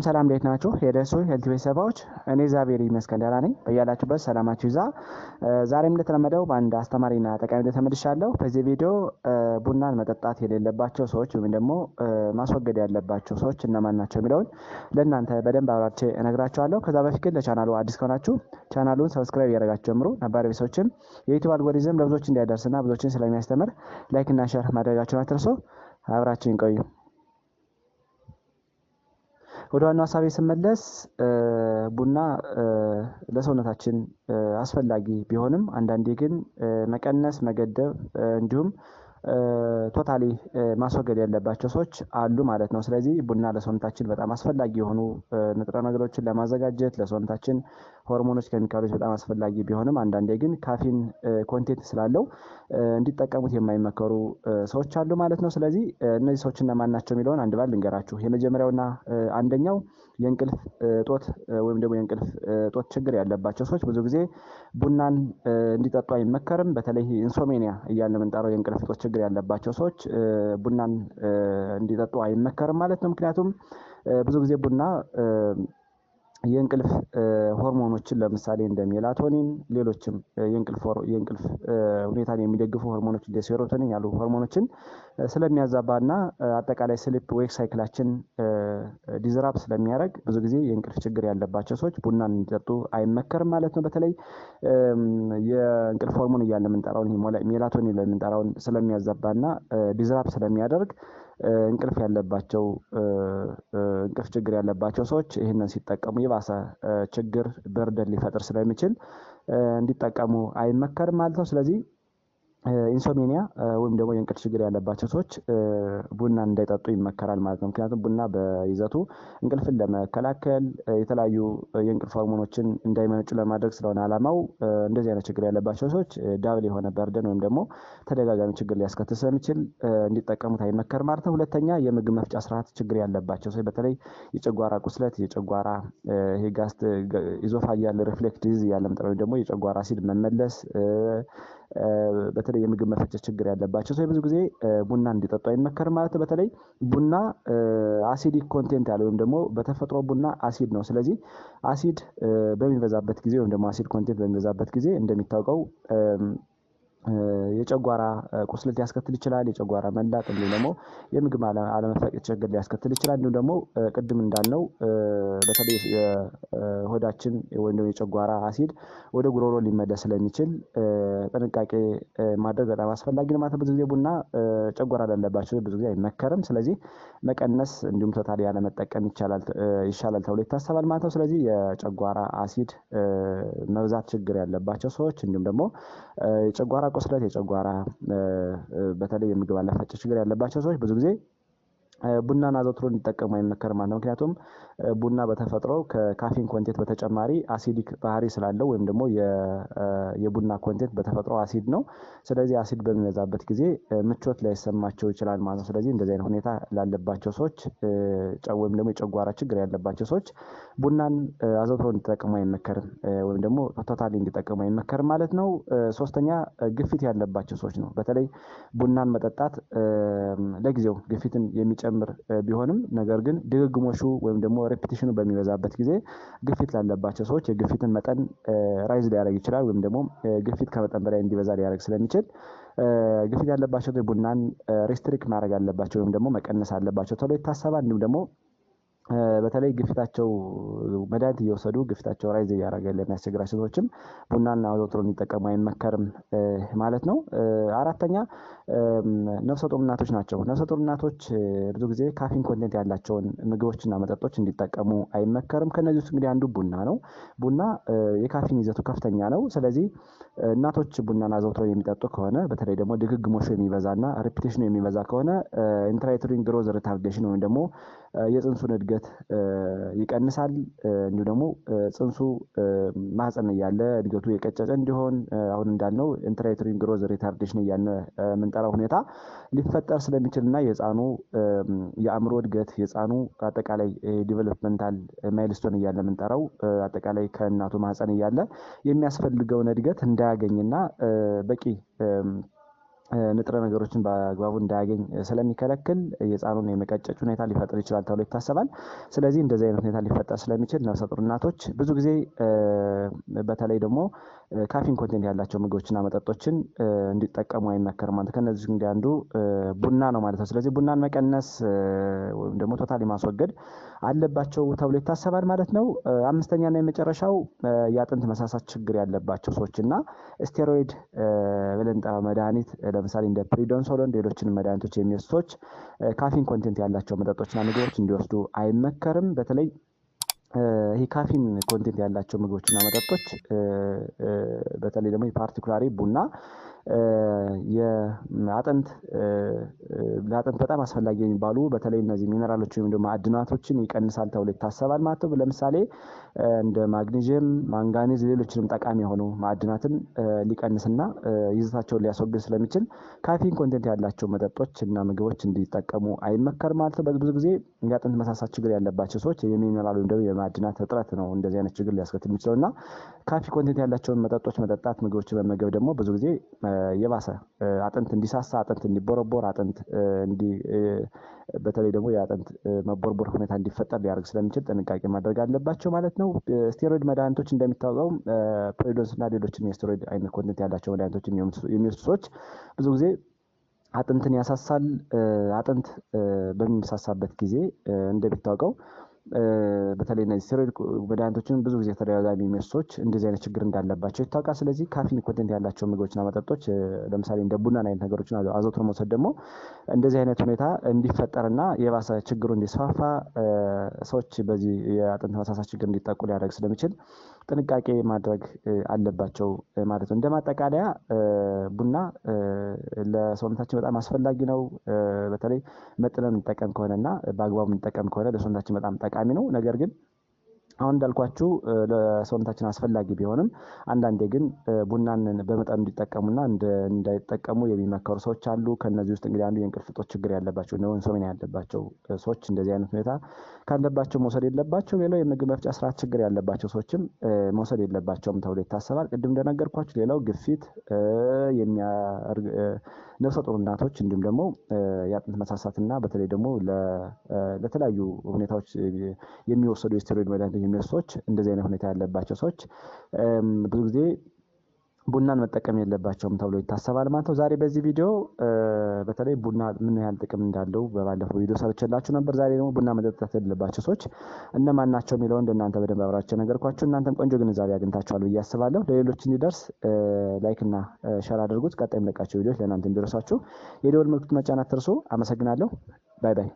ሰላም እንዴት ናችሁ? የደሱ ሄልት ቤተሰቦች እኔ ዛቤሪ ይመስገን ደህና ነኝ። በያላችሁበት ሰላማችሁ ይዛ። ዛሬም እንደተለመደው በአንድ አስተማሪና ጠቃሚ ተመልሻለሁ። በዚህ ቪዲዮ ቡናን መጠጣት የሌለባቸው ሰዎች ወይም ደግሞ ማስወገድ ያለባቸው ሰዎች እነማን ናቸው የሚለውን ለእናንተ በደንብ አብራርቼ እነግራችኋለሁ። ከዛ በፊት ግን ለቻናሉ አዲስ ከሆናችሁ ቻናሉን ሰብስክራይብ ያደርጋችሁ ጀምሩ። ነባር ቤተሰቦችም የዩቲዩብ አልጎሪዝም ለብዙዎች እንዲያደርስና ብዙዎችን ስለሚያስተምር ላይክ እና ሼር ማድረጋችሁን አትርሱ። አብራችሁን ቆዩ። ወደ ዋናው ሐሳቤ ስመለስ ቡና ለሰውነታችን አስፈላጊ ቢሆንም አንዳንዴ ግን መቀነስ መገደብ እንዲሁም ቶታሊ ማስወገድ ያለባቸው ሰዎች አሉ ማለት ነው። ስለዚህ ቡና ለሰውነታችን በጣም አስፈላጊ የሆኑ ንጥረ ነገሮችን ለማዘጋጀት ለሰውነታችን ሆርሞኖች ኬሚካሎች በጣም አስፈላጊ ቢሆንም አንዳንዴ ግን ካፊን ኮንቴንት ስላለው እንዲጠቀሙት የማይመከሩ ሰዎች አሉ ማለት ነው። ስለዚህ እነዚህ ሰዎች እነማን ናቸው የሚለውን አንድ ባል ልንገራችሁ። የመጀመሪያውና አንደኛው የእንቅልፍ እጦት ወይም ደግሞ የእንቅልፍ እጦት ችግር ያለባቸው ሰዎች ብዙ ጊዜ ቡናን እንዲጠጡ አይመከርም። በተለይ ኢንሶሜኒያ እያልን የምንጠራው የእንቅልፍ እጦት ችግር ያለባቸው ሰዎች ቡናን እንዲጠጡ አይመከርም ማለት ነው። ምክንያቱም ብዙ ጊዜ ቡና የእንቅልፍ ሆርሞኖችን ለምሳሌ እንደ ሜላቶኒን ሌሎችም የእንቅልፍ ሁኔታን የሚደግፉ ሆርሞኖች እንደ ሴሮቶኒን ያሉ ሆርሞኖችን ስለሚያዛባና አጠቃላይ ስሊፕ ዌክ ሳይክላችን ዲዝራፕት ስለሚያደርግ ብዙ ጊዜ የእንቅልፍ ችግር ያለባቸው ሰዎች ቡናን እንዲጠጡ አይመከርም ማለት ነው። በተለይ የእንቅልፍ ሆርሞን እያልን የምንጠራውን ሜላቶኒን ለምንጠራውን ስለሚያዛባና ዲዝራፕት ስለሚያደርግ እንቅልፍ ችግር ያለባቸው ሰዎች ይህንን ሲጠቀሙ የባሰ ችግር በርደን ሊፈጥር ስለሚችል እንዲጠቀሙ አይመከርም ማለት ነው። ስለዚህ ኢንሶሜኒያ ወይም ደግሞ የእንቅልፍ ችግር ያለባቸው ሰዎች ቡናን እንዳይጠጡ ይመከራል ማለት ነው። ምክንያቱም ቡና በይዘቱ እንቅልፍን ለመከላከል የተለያዩ የእንቅልፍ ሆርሞኖችን እንዳይመነጩ ለማድረግ ስለሆነ ዓላማው እንደዚህ አይነት ችግር ያለባቸው ሰዎች ዳብል የሆነ በርደን ወይም ደግሞ ተደጋጋሚ ችግር ሊያስከትል ስለሚችል እንዲጠቀሙት አይመከርም ማለት ነው። ሁለተኛ የምግብ መፍጫ ስርዓት ችግር ያለባቸው ሰዎች በተለይ የጨጓራ ቁስለት፣ የጨጓራ ሄጋስት ኢዞፋጂያል ሪፍሌክስ ዲዚዝ ያለም ወይም ደግሞ የጨጓራ አሲድ መመለስ በተለይ የምግብ መፈጨት ችግር ያለባቸው ሰው ብዙ ጊዜ ቡና እንዲጠጡ አይመከርም ማለት ነው። በተለይ ቡና አሲዲክ ኮንቴንት ያለው ወይም ደግሞ በተፈጥሮ ቡና አሲድ ነው። ስለዚህ አሲድ በሚበዛበት ጊዜ ወይም ደግሞ አሲድ ኮንቴንት በሚበዛበት ጊዜ እንደሚታወቀው የጨጓራ ቁስለት ሊያስከትል ይችላል። የጨጓራ መላጥ እንዲሁም ደግሞ የምግብ አለመፈጨት ችግር ሊያስከትል ይችላል። እንዲሁም ደግሞ ቅድም እንዳልነው በተለይ የሆዳችን ወይም ደግሞ የጨጓራ አሲድ ወደ ጉሮሮ ሊመለስ ስለሚችል ጥንቃቄ ማድረግ በጣም አስፈላጊ ነው ማለት ነው። ብዙ ጊዜ ቡና ጨጓራ ላለባቸው ብዙ ጊዜ አይመከርም። ስለዚህ መቀነስ እንዲሁም ቶታሊ ያለመጠቀም ይሻላል ተብሎ ይታሰባል ማለት ነው። ስለዚህ የጨጓራ አሲድ መብዛት ችግር ያለባቸው ሰዎች እንዲሁም ደግሞ የጨጓራ ቁስለት የጨጓራ በተለይ የምግብ አለመፈጨት ችግር ያለባቸው ሰዎች ብዙ ጊዜ ቡናን አዘውትሮ እንዲጠቀሙ አይመከርም ማለት ነው። ምክንያቱም ቡና በተፈጥሮ ከካፊን ኮንቴንት በተጨማሪ አሲዲክ ባህሪ ስላለው ወይም ደግሞ የቡና ኮንቴንት በተፈጥሮ አሲድ ነው። ስለዚህ አሲድ በሚበዛበት ጊዜ ምቾት ላይሰማቸው ይችላል ማለት ነው። ስለዚህ እንደዚህ አይነት ሁኔታ ላለባቸው ሰዎች ወይም ደግሞ የጨጓራ ችግር ያለባቸው ሰዎች ቡናን አዘውትሮ እንዲጠቀሙ አይመከርም ወይም ደግሞ ቶታሊ እንዲጠቀሙ አይመከርም ማለት ነው። ሶስተኛ ግፊት ያለባቸው ሰዎች ነው። በተለይ ቡናን መጠጣት ለጊዜው ግፊትን የሚጨምር ቢሆንም ነገር ግን ድግግሞሹ ወይም ደግሞ ሬፒቲሽኑ በሚበዛበት ጊዜ ግፊት ላለባቸው ሰዎች የግፊትን መጠን ራይዝ ሊያደርግ ይችላል ወይም ደግሞ ግፊት ከመጠን በላይ እንዲበዛ ሊያደርግ ስለሚችል ግፊት ያለባቸው ቡናን ሬስትሪክት ማድረግ አለባቸው ወይም ደግሞ መቀነስ አለባቸው ተብሎ ይታሰባል። እንዲሁም ደግሞ በተለይ ግፊታቸው መድኃኒት እየወሰዱ ግፊታቸው ራይዝ እያደረገ ለሚያስቸግራቸው ሰዎችም ቡናን አዘውትሮ እንዲጠቀሙ አይመከርም ማለት ነው። አራተኛ ነፍሰ ጡር እናቶች ናቸው። ነፍሰ ጡር እናቶች ብዙ ጊዜ ካፊን ኮንቴንት ያላቸውን ምግቦችና መጠጦች እንዲጠቀሙ አይመከርም። ከነዚህ ውስጥ እንግዲህ አንዱ ቡና ነው። ቡና የካፊን ይዘቱ ከፍተኛ ነው። ስለዚህ እናቶች ቡናን አዘውትሮ የሚጠጡ ከሆነ በተለይ ደግሞ ድግግሞሹ የሚበዛና ሪፒቴሽኑ የሚበዛ ከሆነ ኢንትራዩተሪን ግሮዝ ሪታርዴሽን ወይም ደግሞ የጽንሱን እድገት ይቀንሳል። እንዲሁ ደግሞ ጽንሱ ማህፀን እያለ እድገቱ የቀጨጨ እንዲሆን አሁን እንዳልነው ኢንትራዩተሪን ግሮዝ ሪታርዴሽን እያልን የምንጠራው ሁኔታ ሊፈጠር ስለሚችልና የህፃኑ የአእምሮ እድገት የህፃኑ አጠቃላይ ዲቨሎፕመንታል ማይልስቶን እያለ የምንጠራው አጠቃላይ ከእናቱ ማህፀን እያለ የሚያስፈልገውን እድገት እንዳያገኝና በቂ ንጥረ ነገሮችን በአግባቡ እንዳያገኝ ስለሚከለክል የህፃኑን የመቀጨጭ ሁኔታ ሊፈጥር ይችላል ተብሎ ይታሰባል። ስለዚህ እንደዚህ አይነት ሁኔታ ሊፈጠር ስለሚችል ነፍሰ ጡር እናቶች ብዙ ጊዜ በተለይ ደግሞ ካፊን ኮንቴንት ያላቸው ምግቦችና መጠጦችን እንዲጠቀሙ አይመከርም ማለት ከነዚህ እንግዲህ አንዱ ቡና ነው ማለት ነው። ስለዚህ ቡናን መቀነስ ወይም ደግሞ ቶታሊ ማስወገድ አለባቸው ተብሎ ይታሰባል ማለት ነው። አምስተኛና የመጨረሻው የአጥንት መሳሳት ችግር ያለባቸው ሰዎችና ስቴሮይድ ብለን መድኃኒት ለምሳሌ እንደ ፕሪዶንሶሎን ሌሎችን መድኃኒቶች የሚወስዱ ሰዎች ካፊን ኮንቴንት ያላቸው መጠጦችና ምግቦች እንዲወስዱ አይመከርም። በተለይ ይሄ ካፊን ኮንቴንት ያላቸው ምግቦችና መጠጦች በተለይ ደግሞ ፓርቲኩላሪ ቡና የአጥንት ለአጥንት በጣም አስፈላጊ የሚባሉ በተለይ እነዚህ ሚነራሎች ወይም ደግሞ ማዕድናቶችን ይቀንሳል ተብሎ ይታሰባል ማለት ነው። ለምሳሌ እንደ ማግኔዥየም፣ ማንጋኒዝ ሌሎችንም ጠቃሚ የሆኑ ማዕድናትን ሊቀንስና ይዘታቸውን ሊያስወግድ ስለሚችል ካፊን ኮንቴንት ያላቸው መጠጦች እና ምግቦች እንዲጠቀሙ አይመከርም ማለት ነው። ብዙ ጊዜ የአጥንት መሳሳት ችግር ያለባቸው ሰዎች የሚነራል ወይም ደግሞ የማዕድናት እጥረት ነው እንደዚህ አይነት ችግር ሊያስከትል የሚችለውና ካፊ ኮንቴንት ያላቸውን መጠጦች መጠጣት ምግቦችን መመገብ ደግሞ ብዙ ጊዜ የባሰ አጥንት እንዲሳሳ አጥንት እንዲቦረቦር አጥንት በተለይ ደግሞ የአጥንት መቦርቦር ሁኔታ እንዲፈጠር ሊያደርግ ስለሚችል ጥንቃቄ ማድረግ አለባቸው ማለት ነው። ስቴሮይድ መድኃኒቶች እንደሚታወቀው ፕሪዶንስ እና ሌሎችም የስቴሮይድ አይነት ኮንቴንት ያላቸው መድኃኒቶች የሚወስዱ ሰዎች ብዙ ጊዜ አጥንትን ያሳሳል። አጥንት በሚሳሳበት ጊዜ እንደሚታወቀው በተለይ እነዚህ ስቴሮይድ መድኃኒቶችን ብዙ ጊዜ ተደጋጋሚ የሚወስዱ ሰዎች እንደዚህ አይነት ችግር እንዳለባቸው ይታወቃል። ስለዚህ ካፊን ኮንቴንት ያላቸው ምግቦችና መጠጦች ለምሳሌ እንደ ቡናን አይነት ነገሮችን አዘውትሮ መውሰድ ደግሞ እንደዚህ አይነት ሁኔታ እንዲፈጠርና የባሰ ችግሩ እንዲስፋፋ ሰዎች በዚህ የአጥንት መሳሳት ችግር እንዲጠቁ ሊያደርግ ስለሚችል ጥንቃቄ ማድረግ አለባቸው ማለት ነው። እንደማጠቃለያ ቡና ለሰውነታችን በጣም አስፈላጊ ነው። በተለይ መጥነን እንጠቀም ከሆነና በአግባቡ እንጠቀም ከሆነ ለሰውነታችን በጣም ጠቃሚ ነው። ነገር ግን አሁን እንዳልኳችሁ ለሰውነታችን አስፈላጊ ቢሆንም አንዳንዴ ግን ቡናን በመጠኑ እንዲጠቀሙና እንዳይጠቀሙ የሚመከሩ ሰዎች አሉ። ከነዚህ ውስጥ እንግዲህ አንዱ የእንቅልፍ እጦት ችግር ያለባቸው ነው ኢንሶምኒያ ያለባቸው ሰዎች እንደዚህ አይነት ሁኔታ ካለባቸው መውሰድ የለባቸው። ሌላው የምግብ መፍጫ ስርዓት ችግር ያለባቸው ሰዎችም መውሰድ የለባቸውም ተብሎ ይታሰባል። ቅድም እንደነገርኳችሁ ሌላው ግፊት ነፍሰ ጡር እናቶች እንዲሁም ደግሞ የአጥንት መሳሳትና በተለይ ደግሞ ለተለያዩ ሁኔታዎች የሚወሰዱ የስቴሮይድ መድኃኒቶች የሚወስዱ ሰዎች እንደዚህ አይነት ሁኔታ ያለባቸው ሰዎች ብዙ ጊዜ ቡናን መጠቀም የለባቸውም ተብሎ ይታሰባል ማለት ነው። ዛሬ በዚህ ቪዲዮ በተለይ ቡና ምን ያህል ጥቅም እንዳለው በባለፈው ቪዲዮ ሰርቼላችሁ ነበር። ዛሬ ደግሞ ቡና መጠጣት የሌለባቸው ሰዎች እነማን ናቸው የሚለውን እንደናንተ በደንብ አብራችሁ ነገርኳችሁ። እናንተም ቆንጆ ግንዛቤ አግኝታችኋል ብዬ አስባለሁ። ለሌሎች እንዲደርስ ላይክ እና ሼር አድርጉት። ቀጣይ የምለቃቸው ቪዲዮዎች ለእናንተ እንዲደርሳችሁ የደወል ምልክቱን መጫን አትርሱ። አመሰግናለሁ። ባይ ባይ።